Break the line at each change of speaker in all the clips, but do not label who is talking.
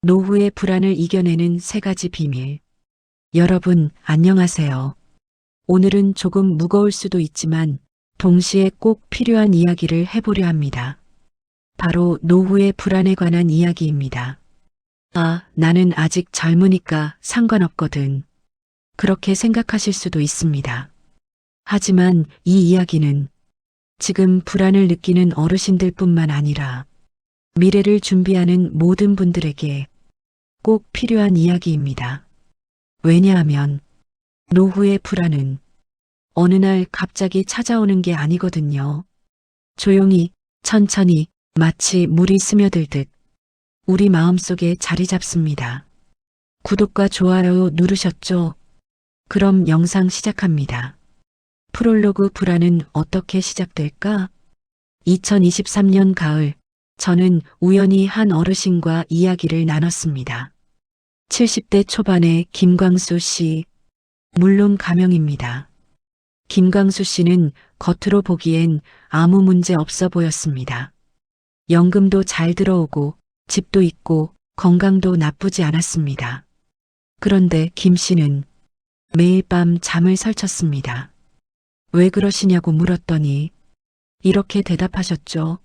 노후의 불안을 이겨내는 3가지 비밀. 여러분, 안녕하세요. 오늘은 조금 무거울 수도 있지만 동시에 꼭 필요한 이야기를 해보려 합니다. 바로 노후의 불안에 관한 이야기입니다. 아, 나는 아직 젊으니까 상관없거든. 그렇게 생각하실 수도 있습니다. 하지만 이 이야기는 지금 불안을 느끼는 어르신들 뿐만 아니라 미래를 준비하는 모든 분들에게 꼭 필요한 이야기입니다. 왜냐하면 노후의 불안은 어느 날 갑자기 찾아오는 게 아니거든요. 조용히, 천천히, 마치 물이 스며들듯 우리 마음속에 자리 잡습니다. 구독과 좋아요 누르셨죠? 그럼 영상 시작합니다. 프롤로그. 불안은 어떻게 시작될까? 2023년 가을, 저는 우연히 한 어르신과 이야기를 나눴습니다. 70대 초반의 김광수 씨, 물론 가명입니다. 김광수 씨는 겉으로 보기엔 아무 문제 없어 보였습니다. 연금도 잘 들어오고 집도 있고 건강도 나쁘지 않았습니다. 그런데 김 씨는 매일 밤 잠을 설쳤습니다. 왜 그러시냐고 물었더니 이렇게 대답하셨죠.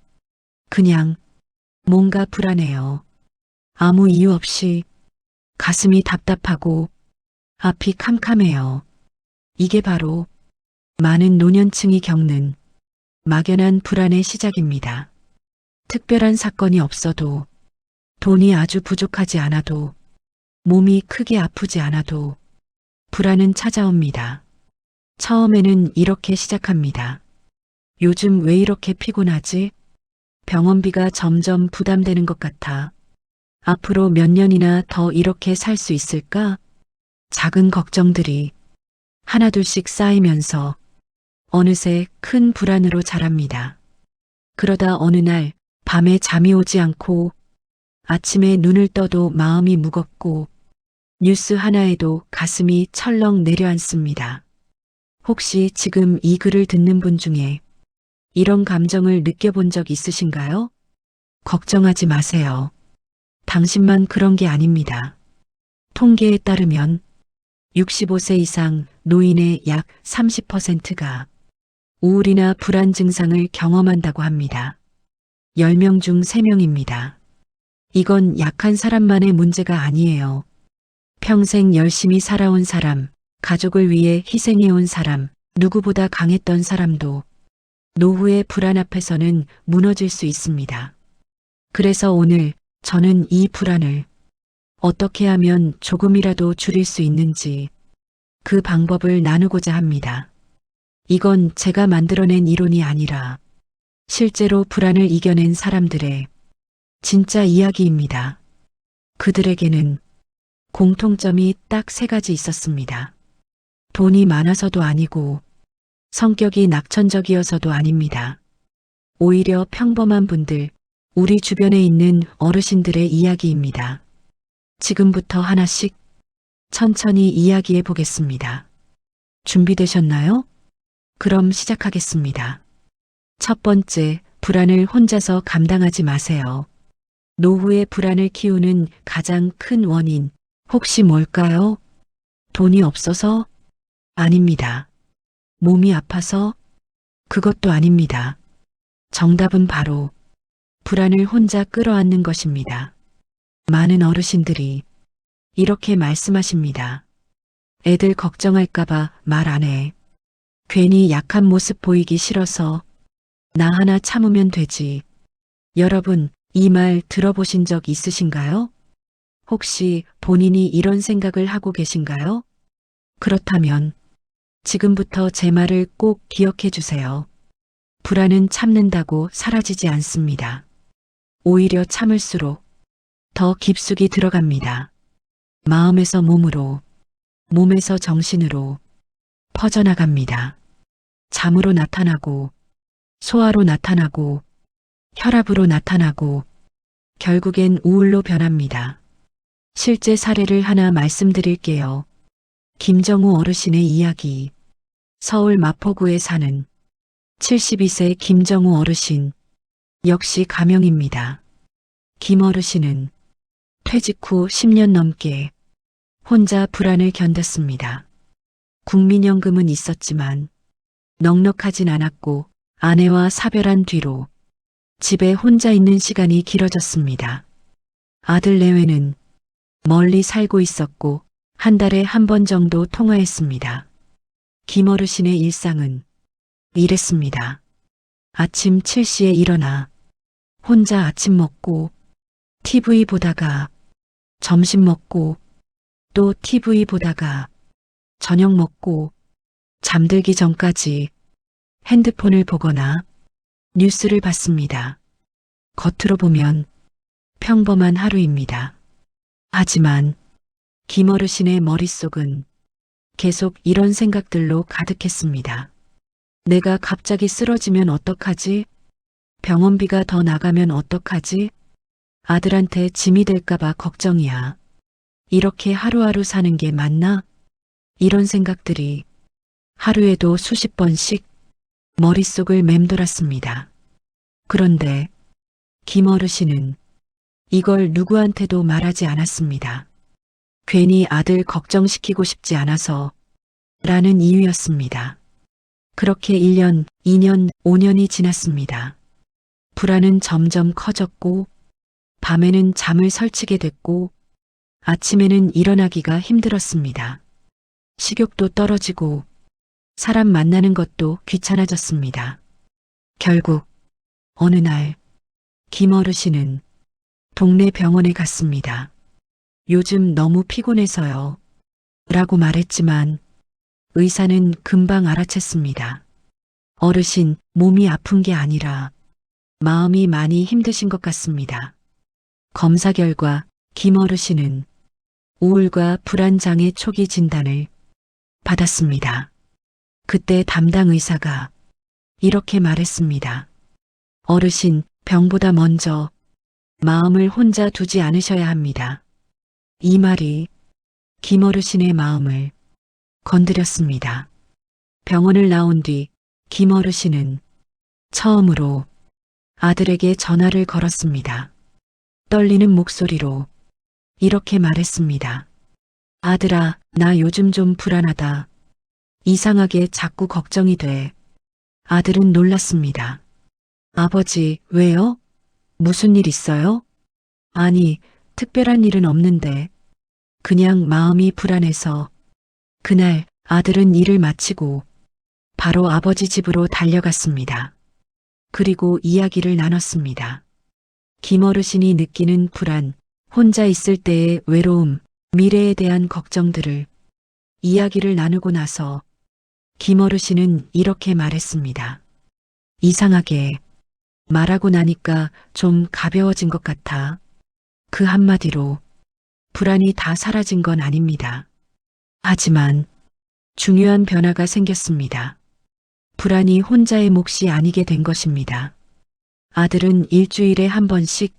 그냥 뭔가 불안해요. 아무 이유 없이 가슴이 답답하고 앞이 캄캄해요. 이게 바로 많은 노년층이 겪는 막연한 불안의 시작입니다. 특별한 사건이 없어도, 돈이 아주 부족하지 않아도, 몸이 크게 아프지 않아도 불안은 찾아옵니다. 처음에는 이렇게 시작합니다. 요즘 왜 이렇게 피곤하지? 병원비가 점점 부담되는 것 같아. 앞으로 몇 년이나 더 이렇게 살 수 있을까? 작은 걱정들이 하나둘씩 쌓이면서 어느새 큰 불안으로 자랍니다. 그러다 어느 날 밤에 잠이 오지 않고 아침에 눈을 떠도 마음이 무겁고 뉴스 하나에도 가슴이 철렁 내려앉습니다. 혹시 지금 이 글을 듣는 분 중에 이런 감정을 느껴본 적 있으신가요? 걱정하지 마세요. 당신만 그런 게 아닙니다. 통계에 따르면 65세 이상 노인의 약 30%가 우울이나 불안 증상을 경험한다고 합니다. 10명 중 3명입니다. 이건 약한 사람만의 문제가 아니에요. 평생 열심히 살아온 사람, 가족을 위해 희생해온 사람, 누구보다 강했던 사람도 노후의 불안 앞에서는 무너질 수 있습니다. 그래서 오늘 저는 이 불안을 어떻게 하면 조금이라도 줄일 수 있는지 그 방법을 나누고자 합니다. 이건 제가 만들어낸 이론이 아니라 실제로 불안을 이겨낸 사람들의 진짜 이야기입니다. 그들에게는 공통점이 딱 3가지 있었습니다. 돈이 많아서도 아니고 성격이 낙천적이어서도 아닙니다. 오히려 평범한 분들, 우리 주변에 있는 어르신들의 이야기입니다. 지금부터 하나씩 천천히 이야기해 보겠습니다. 준비되셨나요? 그럼 시작하겠습니다. 첫 번째, 불안을 혼자서 감당하지 마세요. 노후의 불안을 키우는 가장 큰 원인, 혹시 뭘까요? 돈이 없어서? 아닙니다. 몸이 아파서? 그것도 아닙니다. 정답은 바로 불안을 혼자 끌어안는 것입니다. 많은 어르신들이 이렇게 말씀하십니다. 애들 걱정할까봐 말 안 해. 괜히 약한 모습 보이기 싫어서 나 하나 참으면 되지. 여러분, 이 말 들어보신 적 있으신가요? 혹시 본인이 이런 생각을 하고 계신가요? 그렇다면 지금부터 제 말을 꼭 기억해 주세요. 불안은 참는다고 사라지지 않습니다. 오히려 참을수록 더 깊숙이 들어갑니다. 마음에서 몸으로, 몸에서 정신으로 퍼져나갑니다. 잠으로 나타나고, 소화로 나타나고, 혈압으로 나타나고, 결국엔 우울로 변합니다. 실제 사례를 하나 말씀드릴게요. 김정우 어르신의 이야기. 서울 마포구에 사는 72세 김정우 어르신, 역시 가명입니다. 김 어르신은 퇴직 후 10년 넘게 혼자 불안을 견뎠습니다. 국민연금은 있었지만 넉넉하진 않았고 아내와 사별한 뒤로 집에 혼자 있는 시간이 길어졌습니다. 아들 내외는 멀리 살고 있었고 한 달에 한 번 정도 통화했습니다. 김어르신의 일상은 이랬습니다. 아침 7시에 일어나 혼자 아침 먹고 TV 보다가 점심 먹고 또 TV 보다가 저녁 먹고 잠들기 전까지 핸드폰을 보거나 뉴스를 봤습니다. 겉으로 보면 평범한 하루입니다. 하지만 김어르신의 머릿속은 계속 이런 생각들로 가득했습니다. 내가 갑자기 쓰러지면 어떡하지? 병원비가 더 나가면 어떡하지? 아들한테 짐이 될까봐 걱정이야. 이렇게 하루하루 사는 게 맞나? 이런 생각들이 하루에도 수십 번씩 머릿속을 맴돌았습니다. 그런데 김어르신은 이걸 누구한테도 말하지 않았습니다. 괜히 아들 걱정시키고 싶지 않아서 라는 이유였습니다. 그렇게 1년, 2년, 5년이 지났습니다. 불안은 점점 커졌고 밤에는 잠을 설치게 됐고 아침에는 일어나기가 힘들었습니다. 식욕도 떨어지고 사람 만나는 것도 귀찮아졌습니다. 결국 어느 날 김어르신은 동네 병원에 갔습니다. 요즘 너무 피곤해서요. 라고 말했지만 의사는 금방 알아챘습니다. 어르신, 몸이 아픈 게 아니라 마음이 많이 힘드신 것 같습니다. 검사 결과 김어르신은 우울과 불안장애 초기 진단을 받았습니다. 그때 담당 의사가 이렇게 말했습니다. 어르신, 병보다 먼저 마음을 혼자 두지 않으셔야 합니다. 이 말이 김어르신의 마음을 건드렸습니다. 병원을 나온 뒤 김어르신은 처음으로 아들에게 전화를 걸었습니다. 떨리는 목소리로 이렇게 말했습니다. 아들아, 나 요즘 좀 불안하다. 이상하게 자꾸 걱정이 돼. 아들은 놀랐습니다. 아버지, 왜요? 무슨 일 있어요? 아니, 특별한 일은 없는데 그냥 마음이 불안해서. 그날 아들은 일을 마치고 바로 아버지 집으로 달려갔습니다. 그리고 이야기를 나눴습니다. 김어르신이 느끼는 불안, 혼자 있을 때의 외로움, 미래에 대한 걱정들을 이야기를 나누고 나서 김어르신은 이렇게 말했습니다. 이상하게 말하고 나니까 좀 가벼워진 것 같아. 그 한마디로 불안이 다 사라진 건 아닙니다. 하지만 중요한 변화가 생겼습니다. 불안이 혼자의 몫이 아니게 된 것입니다. 아들은 일주일에 한 번씩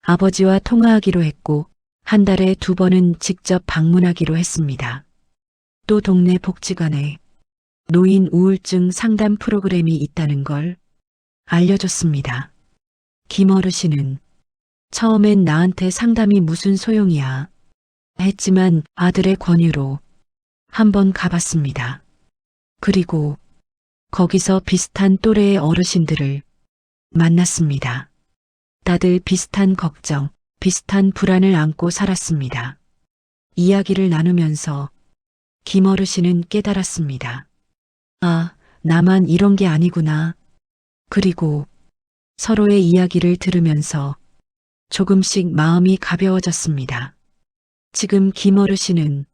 아버지와 통화하기로 했고 한 달에 2번은 직접 방문하기로 했습니다. 또 동네 복지관에 노인 우울증 상담 프로그램이 있다는 걸 알려줬습니다. 김어르신은 처음엔 나한테 상담이 무슨 소용이야 했지만 아들의 권유로 한번 가봤습니다. 그리고 거기서 비슷한 또래의 어르신들을 만났습니다. 다들 비슷한 걱정, 비슷한 불안을 안고 살았습니다. 이야기를 나누면서 김어르신은 깨달았습니다. 아, 나만 이런 게 아니구나. 그리고 서로의 이야기를 들으면서 조금씩 마음이 가벼워졌습니다. 지금 김어르신은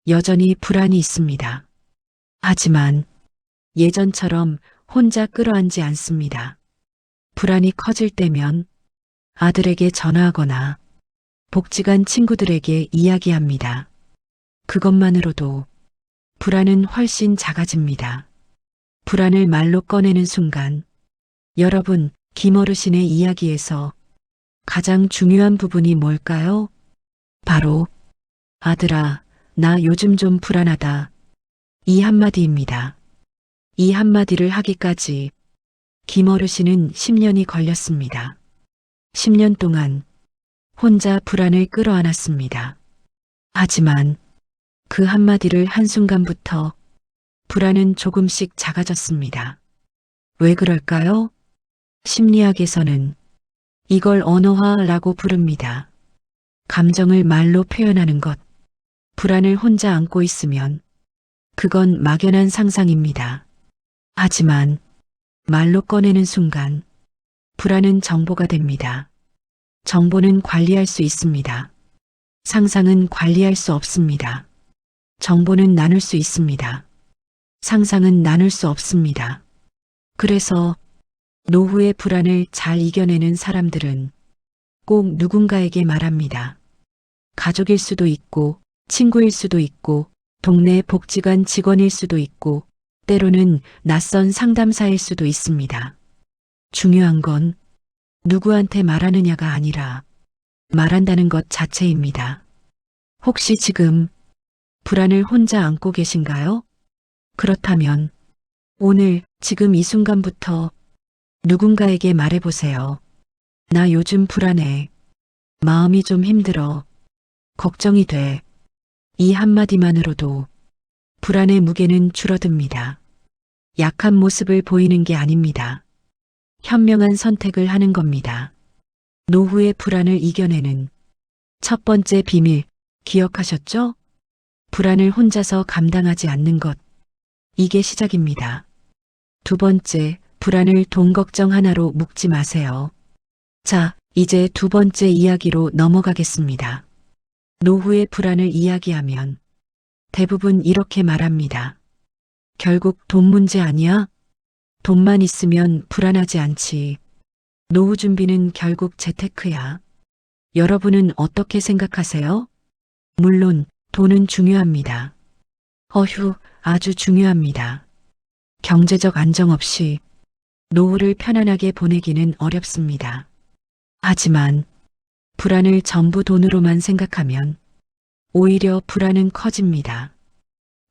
여전히 불안이 있습니다. 하지만 예전처럼 혼자 끌어안지 않습니다. 불안이 커질 때면 아들에게 전화하거나 복지관 친구들에게 이야기합니다. 그것만으로도 불안은 훨씬 작아집니다. 불안을 말로 꺼내는 순간 여러분, 김어르신의 이야기에서 가장 중요한 부분이 뭘까요? 바로 아들아, 나 요즘 좀 불안하다. 이 한마디입니다. 이 한마디를 하기까지 김어르신은 10년이 걸렸습니다. 10년 동안 혼자 불안을 끌어안았습니다. 하지만 그 한마디를 한순간부터 불안은 조금씩 작아졌습니다. 왜 그럴까요? 심리학에서는 이걸 언어화라고 부릅니다. 감정을 말로 표현하는 것. 불안을 혼자 안고 있으면 그건 막연한 상상입니다. 하지만 말로 꺼내는 순간 불안은 정보가 됩니다. 정보는 관리할 수 있습니다. 상상은 관리할 수 없습니다. 정보는 나눌 수 있습니다. 상상은 나눌 수 없습니다. 그래서 노후의 불안을 잘 이겨내는 사람들은 꼭 누군가에게 말합니다. 가족일 수도 있고, 친구일 수도 있고, 동네 복지관 직원일 수도 있고, 때로는 낯선 상담사일 수도 있습니다. 중요한 건 누구한테 말하느냐가 아니라 말한다는 것 자체입니다. 혹시 지금 불안을 혼자 안고 계신가요? 그렇다면 오늘 지금 이 순간부터 누군가에게 말해보세요. 나 요즘 불안해. 마음이 좀 힘들어. 걱정이 돼. 이 한마디만으로도 불안의 무게는 줄어듭니다. 약한 모습을 보이는 게 아닙니다. 현명한 선택을 하는 겁니다. 노후의 불안을 이겨내는 첫 번째 비밀 기억하셨죠? 불안을 혼자서 감당하지 않는 것. 이게 시작입니다. 두 번째, 불안을 돈 걱정 하나로 묶지 마세요. 자, 이제 두 번째 이야기로 넘어가겠습니다. 노후의 불안을 이야기하면 대부분 이렇게 말합니다. 결국 돈 문제 아니야? 돈만 있으면 불안하지 않지. 노후 준비는 결국 재테크야. 여러분은 어떻게 생각하세요? 물론 돈은 중요합니다. 어휴, 아주 중요합니다. 경제적 안정 없이 노후를 편안하게 보내기는 어렵습니다. 하지만 불안을 전부 돈으로만 생각하면 오히려 불안은 커집니다.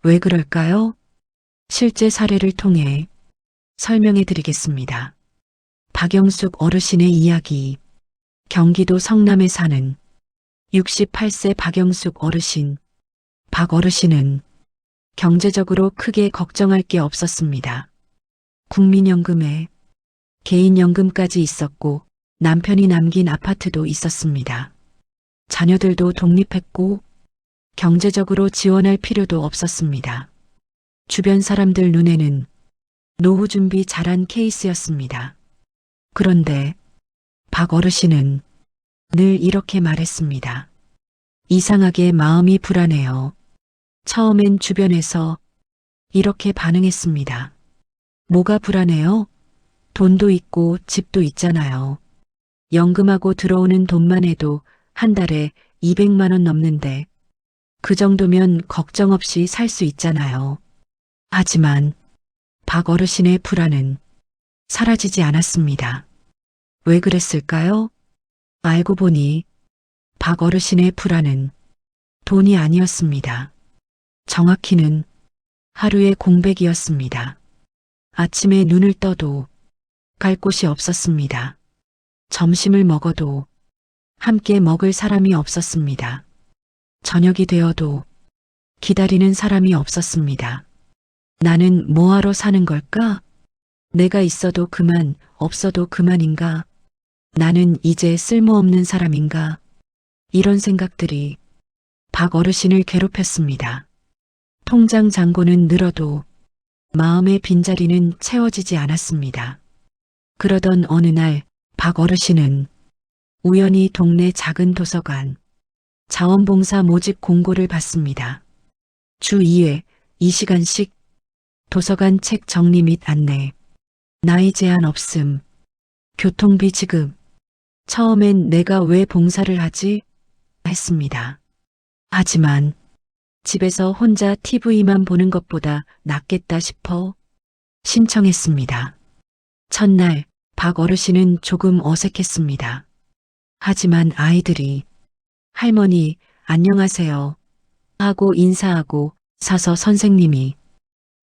왜 그럴까요? 실제 사례를 통해 설명해 드리겠습니다. 박영숙 어르신의 이야기. 경기도 성남에 사는 68세 박영숙 어르신. 박 어르신은 경제적으로 크게 걱정할 게 없었습니다. 국민연금에 개인연금까지 있었고 남편이 남긴 아파트도 있었습니다. 자녀들도 독립했고 경제적으로 지원할 필요도 없었습니다. 주변 사람들 눈에는 노후 준비 잘한 케이스였습니다. 그런데 박 어르신은 늘 이렇게 말했습니다. 이상하게 마음이 불안해요. 처음엔 주변에서 이렇게 반응했습니다. 뭐가 불안해요? 돈도 있고 집도 있잖아요. 연금하고 들어오는 돈만 해도 한 달에 200만 원 넘는데 그 정도면 걱정 없이 살 수 있잖아요. 하지만 박 어르신의 불안은 사라지지 않았습니다. 왜 그랬을까요? 알고 보니 박 어르신의 불안은 돈이 아니었습니다. 정확히는 하루의 공백이었습니다. 아침에 눈을 떠도 갈 곳이 없었습니다. 점심을 먹어도 함께 먹을 사람이 없었습니다. 저녁이 되어도 기다리는 사람이 없었습니다. 나는 뭐하러 사는 걸까? 내가 있어도 그만, 없어도 그만인가? 나는 이제 쓸모없는 사람인가? 이런 생각들이 박 어르신을 괴롭혔습니다. 통장 잔고는 늘어도 마음의 빈자리는 채워지지 않았습니다. 그러던 어느 날 박 어르신은 우연히 동네 작은 도서관 자원봉사 모집 공고를 받습니다. 주 2회 2시간씩 도서관 책 정리 및 안내, 나이 제한 없음, 교통비 지급. 처음엔 내가 왜 봉사를 하지? 했습니다. 하지만 집에서 혼자 TV만 보는 것보다 낫겠다 싶어 신청했습니다. 첫날 박 어르신은 조금 어색했습니다. 하지만 아이들이 할머니 안녕하세요 하고 인사하고 사서 선생님이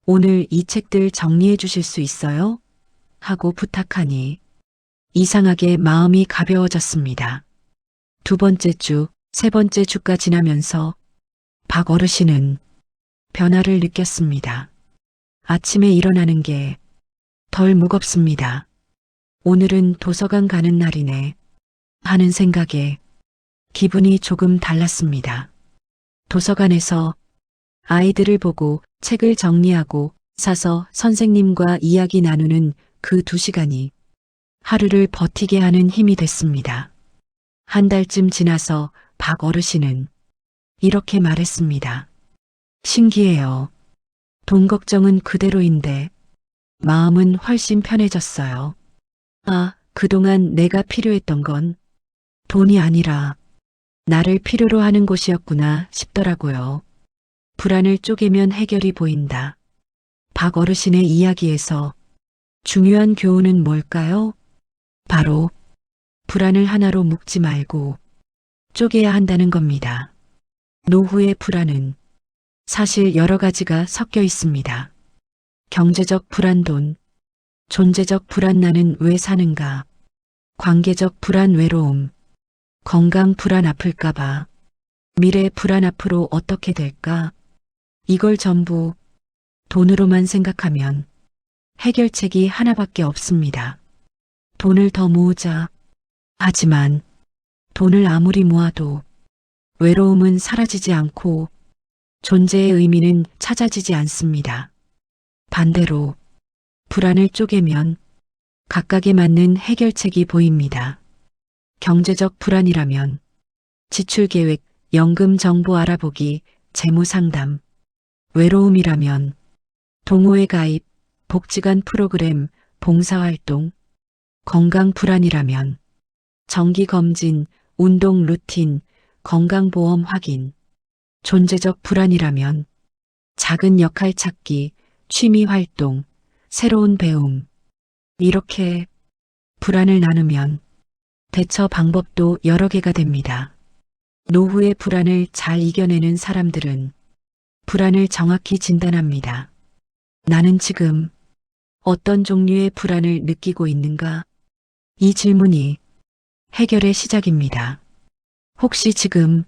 오늘 이 책들 정리해 주실 수 있어요? 하고 부탁하니 이상하게 마음이 가벼워졌습니다. 두 번째 주, 세 번째 주가 지나면서 박 어르신은 변화를 느꼈습니다. 아침에 일어나는 게 덜 무겁습니다. 오늘은 도서관 가는 날이네 하는 생각에 기분이 조금 달랐습니다. 도서관에서 아이들을 보고 책을 정리하고 사서 선생님과 이야기 나누는 그 2시간이 하루를 버티게 하는 힘이 됐습니다. 한 달쯤 지나서 박 어르신은 이렇게 말했습니다. 신기해요. 돈 걱정은 그대로인데 마음은 훨씬 편해졌어요. 아, 그동안 내가 필요했던 건 돈이 아니라 나를 필요로 하는 곳이었구나 싶더라고요. 불안을 쪼개면 해결이 보인다. 박 어르신의 이야기에서 중요한 교훈은 뭘까요? 바로 불안을 하나로 묶지 말고 쪼개야 한다는 겁니다. 노후의 불안은 사실 여러 가지가 섞여 있습니다. 경제적 불안, 돈, 존재적 불안, 나는 왜 사는가, 관계적 불안, 외로움, 건강 불안, 아플까봐, 미래 불안, 앞으로 어떻게 될까. 이걸 전부 돈으로만 생각하면 해결책이 하나밖에 없습니다. 돈을 더 모으자. 하지만 돈을 아무리 모아도 외로움은 사라지지 않고 존재의 의미는 찾아지지 않습니다. 반대로 불안을 쪼개면 각각에 맞는 해결책이 보입니다. 경제적 불안이라면 지출 계획, 연금 정보 알아보기, 재무 상담. 외로움이라면 동호회 가입, 복지관 프로그램, 봉사활동. 건강 불안이라면 정기 검진, 운동 루틴, 건강보험 확인. 존재적 불안이라면 작은 역할 찾기, 취미 활동, 새로운 배움. 이렇게 불안을 나누면 대처 방법도 여러 개가 됩니다. 노후의 불안을 잘 이겨내는 사람들은 불안을 정확히 진단합니다. 나는 지금 어떤 종류의 불안을 느끼고 있는가? 이 질문이 해결의 시작입니다. 혹시 지금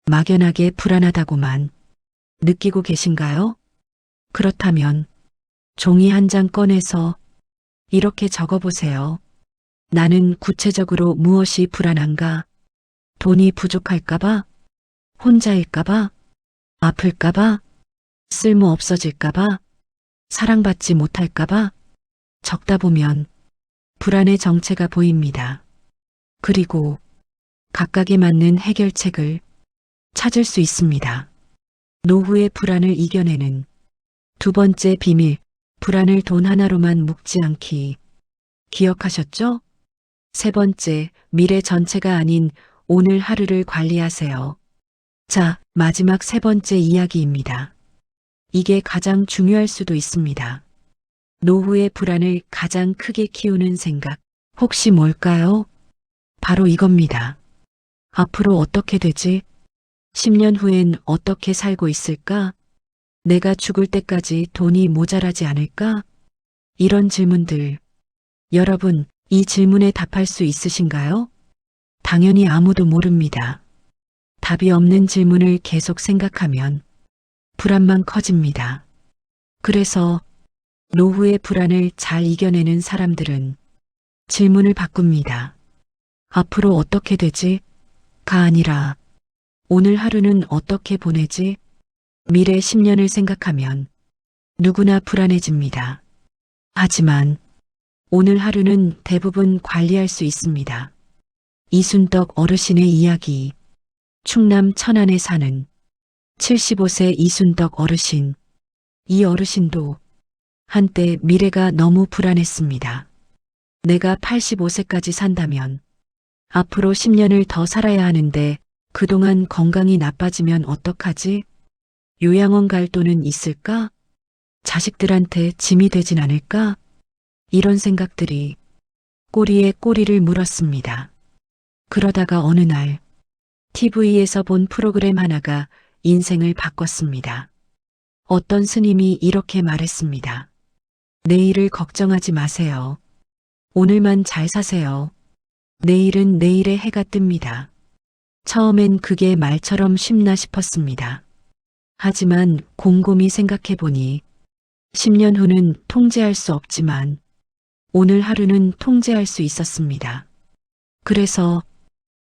막연하게 불안하다고만 느끼고 계신가요? 그렇다면 종이 한 장 꺼내서 이렇게 적어보세요. 나는 구체적으로 무엇이 불안한가? 돈이 부족할까봐? 혼자일까봐? 아플까봐? 쓸모 없어질까봐? 사랑받지 못할까봐? 적다 보면 불안의 정체가 보입니다. 그리고 각각에 맞는 해결책을 찾을 수 있습니다. 노후의 불안을 이겨내는 두 번째 비밀, 불안을 돈 하나로만 묶지 않기. 기억하셨죠? 세 번째, 미래 전체가 아닌 오늘 하루를 관리하세요. 자, 마지막 세 번째 이야기입니다. 이게 가장 중요할 수도 있습니다. 노후의 불안을 가장 크게 키우는 생각. 혹시 뭘까요? 바로 이겁니다. 앞으로 어떻게 되지? 10년 후엔 어떻게 살고 있을까? 내가 죽을 때까지 돈이 모자라지 않을까? 이런 질문들. 여러분, 이 질문에 답할 수 있으신가요? 당연히 아무도 모릅니다. 답이 없는 질문을 계속 생각하면 불안만 커집니다. 그래서 노후의 불안을 잘 이겨내는 사람들은 질문을 바꿉니다. 앞으로 어떻게 되지? 가 아니라 오늘 하루는 어떻게 보내지? 미래 10년을 생각하면 누구나 불안해집니다. 하지만 오늘 하루는 대부분 관리할 수 있습니다. 이순덕 어르신의 이야기. 충남 천안에 사는 75세 이순덕 어르신. 이 어르신도 한때 미래가 너무 불안했습니다. 내가 85세까지 산다면 앞으로 10년을 더 살아야 하는데 그동안 건강이 나빠지면 어떡하지? 요양원 갈 돈은 있을까? 자식들한테 짐이 되진 않을까? 이런 생각들이 꼬리에 꼬리를 물었습니다. 그러다가 어느 날 TV에서 본 프로그램 하나가 인생을 바꿨습니다. 어떤 스님이 이렇게 말했습니다. 내일을 걱정하지 마세요. 오늘만 잘 사세요. 내일은 내일의 해가 뜹니다. 처음엔 그게 말처럼 쉽나 싶었습니다. 하지만 곰곰이 생각해 보니 10년 후는 통제할 수 없지만 오늘 하루는 통제할 수 있었습니다. 그래서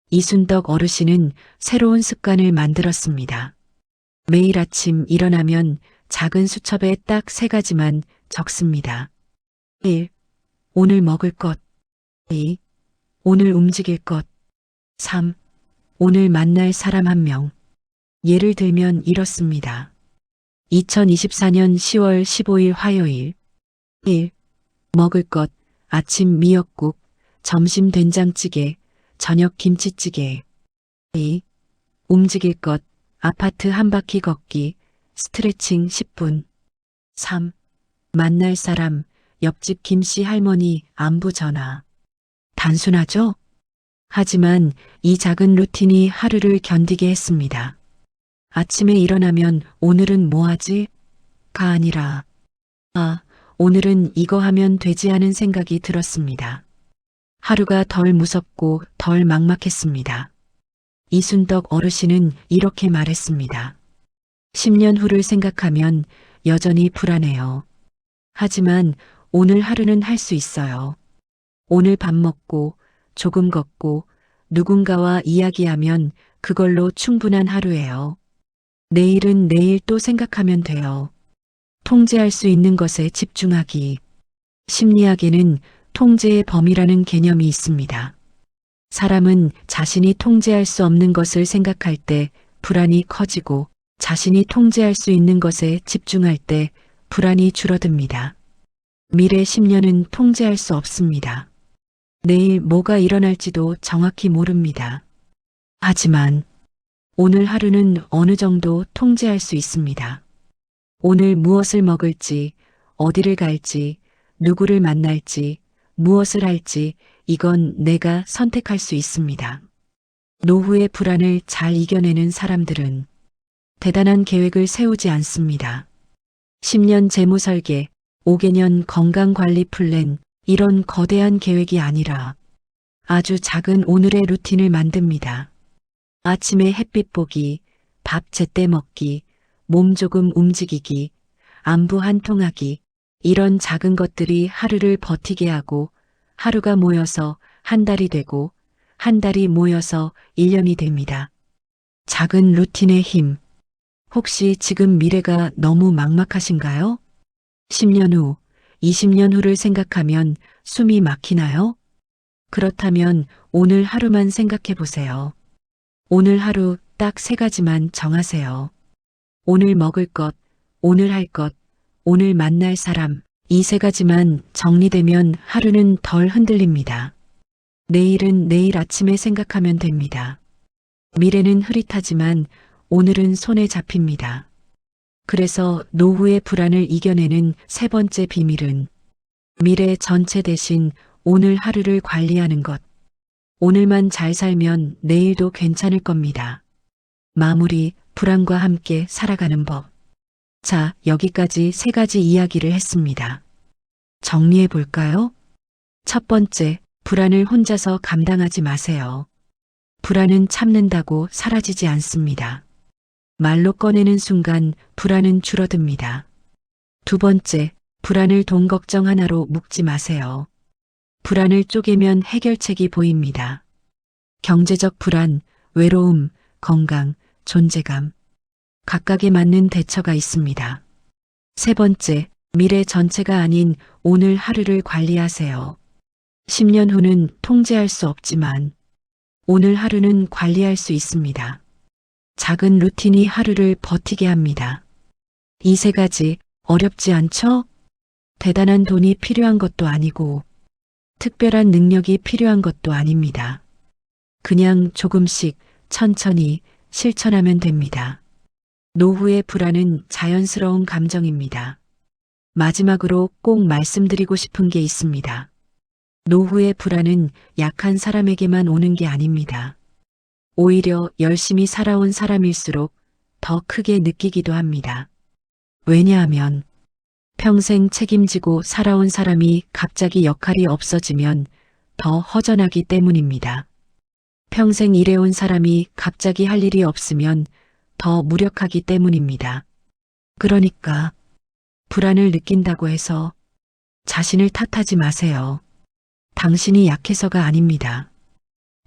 이순덕 어르신은 새로운 습관을 만들었습니다. 매일 아침 일어나면 작은 수첩에 딱 3가지만 적습니다. 1. 오늘 먹을 것. 2. 오늘 움직일 것. 3. 오늘 만날 사람 1명. 예를 들면 이렇습니다. 2024년 10월 15일 화요일. 1. 먹을 것. 아침 미역국, 점심 된장찌개, 저녁 김치찌개. 2. 움직일 것. 아파트 한 바퀴 걷기, 스트레칭 10분. 3. 만날 사람, 옆집 김씨 할머니 안부 전화. 단순하죠? 하지만 이 작은 루틴이 하루를 견디게 했습니다. 아침에 일어나면 오늘은 뭐 하지? 가 아니라 오늘은 이거 하면 되지 하는 생각이 들었습니다. 하루가 덜 무섭고 덜 막막했습니다. 이순덕 어르신은 이렇게 말했습니다. 10년 후를 생각하면 여전히 불안해요. 하지만 오늘 하루는 할 수 있어요. 오늘 밥 먹고 조금 걷고 누군가와 이야기하면 그걸로 충분한 하루예요. 내일은 내일 또 생각하면 돼요. 통제할 수 있는 것에 집중하기. 심리학에는 통제의 범위라는 개념이 있습니다. 사람은 자신이 통제할 수 없는 것을 생각할 때 불안이 커지고 자신이 통제할 수 있는 것에 집중할 때 불안이 줄어듭니다. 미래 10년은 통제할 수 없습니다. 내일 뭐가 일어날지도 정확히 모릅니다. 하지만 오늘 하루는 어느 정도 통제할 수 있습니다. 오늘 무엇을 먹을지, 어디를 갈지, 누구를 만날지, 무엇을 할지 이건 내가 선택할 수 있습니다. 노후의 불안을 잘 이겨내는 사람들은 대단한 계획을 세우지 않습니다. 10년 재무 설계, 5개년 건강관리 플랜 이런 거대한 계획이 아니라 아주 작은 오늘의 루틴을 만듭니다. 아침에 햇빛 보기, 밥 제때 먹기, 몸 조금 움직이기, 안부 한 통 하기 이런 작은 것들이 하루를 버티게 하고 하루가 모여서 한 달이 되고 한 달이 모여서 1년이 됩니다. 작은 루틴의 힘. 혹시 지금 미래가 너무 막막하신가요? 10년 후, 20년 후를 생각하면 숨이 막히나요? 그렇다면 오늘 하루만 생각해 보세요. 오늘 하루 딱 3가지만 정하세요. 오늘 먹을 것, 오늘 할 것, 오늘 만날 사람, 이 3가지만 정리되면 하루는 덜 흔들립니다. 내일은 내일 아침에 생각하면 됩니다. 미래는 흐릿하지만 오늘은 손에 잡힙니다. 그래서 노후의 불안을 이겨내는 3번째 비밀은 미래 전체 대신 오늘 하루를 관리하는 것. 오늘만 잘 살면 내일도 괜찮을 겁니다. 마무리, 불안과 함께 살아가는 법. 자, 여기까지 3가지 이야기를 했습니다. 정리해 볼까요? 첫 번째, 불안을 혼자서 감당하지 마세요. 불안은 참는다고 사라지지 않습니다. 말로 꺼내는 순간 불안은 줄어듭니다. 두 번째, 불안을 돈 걱정 하나로 묶지 마세요. 불안을 쪼개면 해결책이 보입니다. 경제적 불안, 외로움, 건강, 존재감. 각각에 맞는 대처가 있습니다. 세 번째, 미래 전체가 아닌 오늘 하루를 관리하세요. 10년 후는 통제할 수 없지만 오늘 하루는 관리할 수 있습니다. 작은 루틴이 하루를 버티게 합니다. 이 3가지 어렵지 않죠? 대단한 돈이 필요한 것도 아니고 특별한 능력이 필요한 것도 아닙니다. 그냥 조금씩 천천히 실천하면 됩니다. 노후의 불안은 자연스러운 감정입니다. 마지막으로 꼭 말씀드리고 싶은 게 있습니다. 노후의 불안은 약한 사람에게만 오는 게 아닙니다. 오히려 열심히 살아온 사람일수록 더 크게 느끼기도 합니다. 왜냐하면 평생 책임지고 살아온 사람이 갑자기 역할이 없어지면 더 허전하기 때문입니다. 평생 일해온 사람이 갑자기 할 일이 없으면 더 무력하기 때문입니다. 그러니까 불안을 느낀다고 해서 자신을 탓하지 마세요. 당신이 약해서가 아닙니다.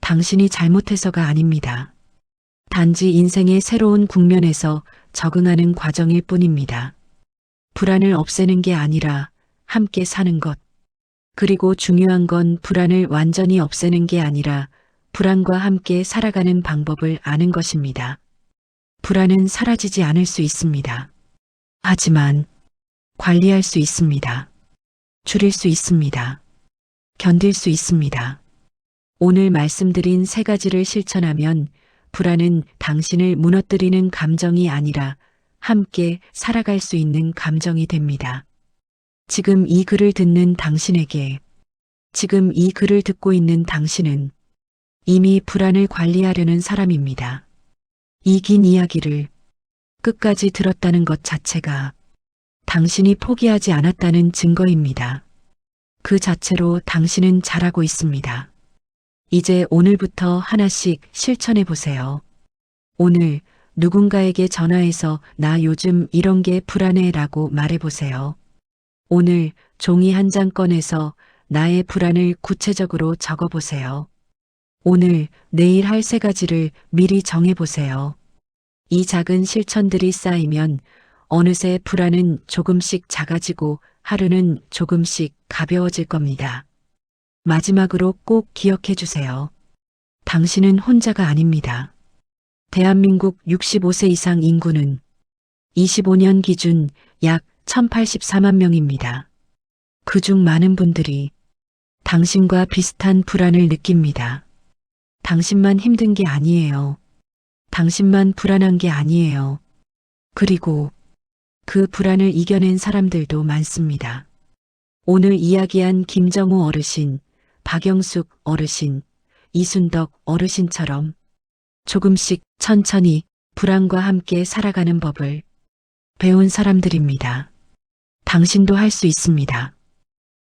당신이 잘못해서가 아닙니다. 단지 인생의 새로운 국면에서 적응하는 과정일 뿐입니다. 불안을 없애는 게 아니라 함께 사는 것. 그리고 중요한 건 불안을 완전히 없애는 게 아니라 불안과 함께 살아가는 방법을 아는 것입니다. 불안은 사라지지 않을 수 있습니다. 하지만 관리할 수 있습니다. 줄일 수 있습니다. 견딜 수 있습니다. 오늘 말씀드린 세 가지를 실천하면 불안은 당신을 무너뜨리는 감정이 아니라 함께 살아갈 수 있는 감정이 됩니다. 지금 이 글을 듣는 당신에게, 지금 이 글을 듣고 있는 당신은 이미 불안을 관리하려는 사람입니다. 이 긴 이야기를 끝까지 들었다는 것 자체가 당신이 포기하지 않았다는 증거입니다. 그 자체로 당신은 잘하고 있습니다. 이제 오늘부터 하나씩 실천해 보세요. 오늘 누군가에게 전화해서 나 요즘 이런 게 불안해 라고 말해 보세요. 오늘 종이 한 장 꺼내서 나의 불안을 구체적으로 적어 보세요. 오늘 내일 할 세 가지를 미리 정해 보세요. 이 작은 실천들이 쌓이면 어느새 불안은 조금씩 작아지고 하루는 조금씩 가벼워질 겁니다. 마지막으로 꼭 기억해 주세요. 당신은 혼자가 아닙니다. 대한민국 65세 이상 인구는 25년 기준 약 1084만 명입니다. 그중 많은 분들이 당신과 비슷한 불안을 느낍니다. 당신만 힘든 게 아니에요. 당신만 불안한 게 아니에요. 그리고 그 불안을 이겨낸 사람들도 많습니다. 오늘 이야기한 김정우 어르신, 박영숙 어르신, 이순덕 어르신처럼 조금씩 천천히 불안과 함께 살아가는 법을 배운 사람들입니다. 당신도 할 수 있습니다.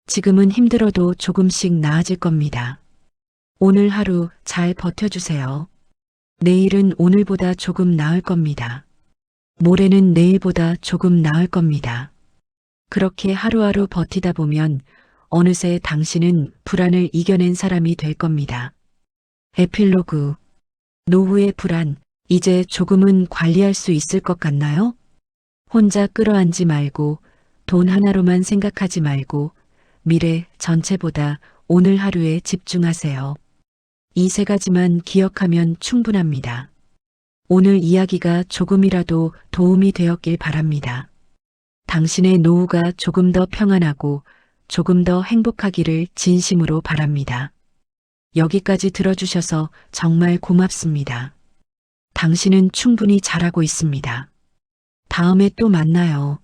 지금은 힘들어도 조금씩 나아질 겁니다. 오늘 하루 잘 버텨주세요. 내일은 오늘보다 조금 나을 겁니다. 모레는 내일보다 조금 나을 겁니다. 그렇게 하루하루 버티다 보면 어느새 당신은 불안을 이겨낸 사람이 될 겁니다. 에필로그. 노후의 불안, 이제 조금은 관리할 수 있을 것 같나요? 혼자 끌어안지 말고, 돈 하나로만 생각하지 말고, 미래 전체보다 오늘 하루에 집중하세요. 이 세 가지만 기억하면 충분합니다. 오늘 이야기가 조금이라도 도움이 되었길 바랍니다. 당신의 노후가 조금 더 평안하고 조금 더 행복하기를 진심으로 바랍니다. 여기까지 들어주셔서 정말 고맙습니다. 당신은 충분히 잘하고 있습니다. 다음에 또 만나요.